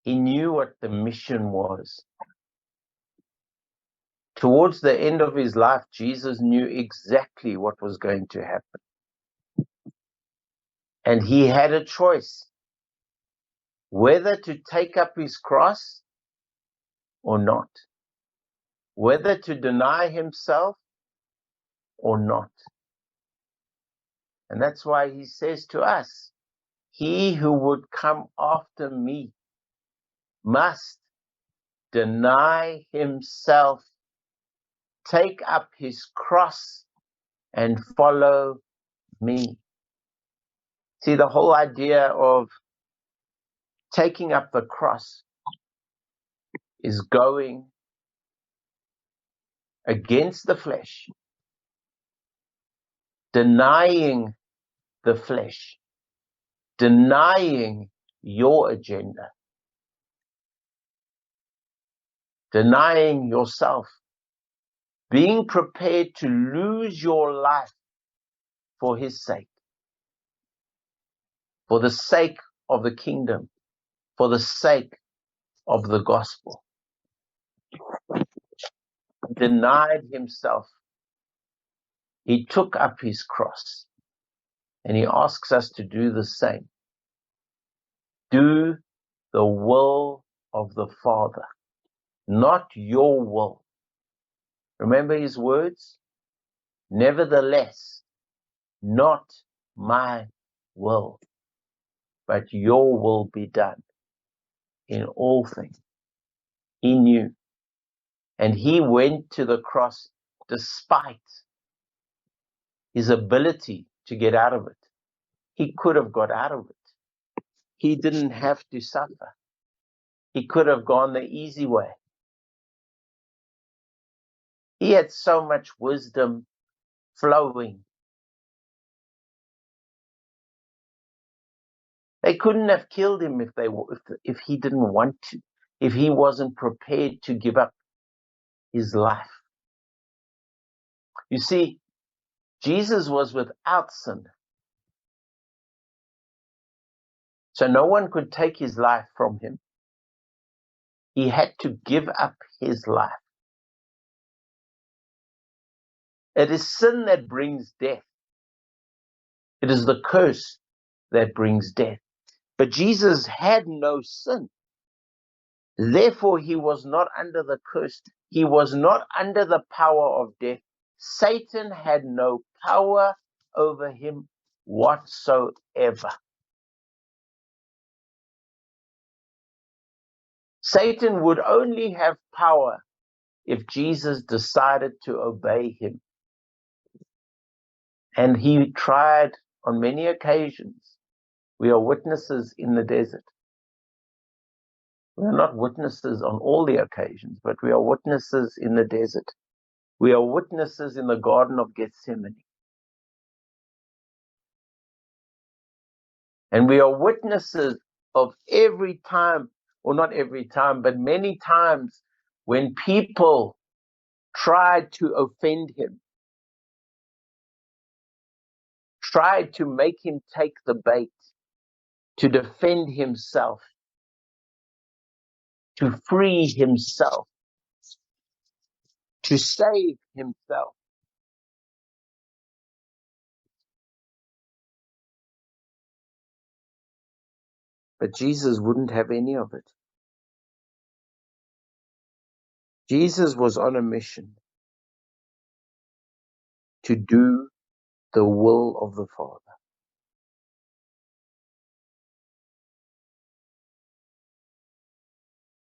He knew what the mission was. Towards the end of his life, Jesus knew exactly what was going to happen. And he had a choice, whether to take up his cross or not, whether to deny himself or not. And that's why he says to us, he who would come after me must deny himself, take up his cross, and follow me. See, the whole idea of taking up the cross is going against the flesh, denying the flesh, denying your agenda, denying yourself, being prepared to lose your life for his sake, for the sake of the kingdom, for the sake of the gospel. Denied himself. He took up his cross, and he asks us to do the same. Do the will of the Father, not your will. Remember his words? Nevertheless, not my will, but your will be done in all things. He knew. And he went to the cross despite his ability to get out of it. He could have got out of it. He didn't have to suffer. He could have gone the easy way. He had so much wisdom flowing. They couldn't have killed him if he didn't want to, if he wasn't prepared to give up his life. You see, Jesus was without sin. So no one could take his life from him. He had to give up his life. It is sin that brings death. It is the curse that brings death. But Jesus had no sin. Therefore, he was not under the curse. He was not under the power of death. Satan had no power over him whatsoever. Satan would only have power if Jesus decided to obey him. And he tried on many occasions. We are witnesses in the desert. We are not witnesses on all the occasions, but we are witnesses in the desert. We are witnesses in the Garden of Gethsemane. And we are witnesses of every time, or not every time, but many times when people tried to offend him, tried to make him take the bait, to defend himself, to free himself, to save himself. But Jesus wouldn't have any of it. Jesus was on a mission to do the will of the Father.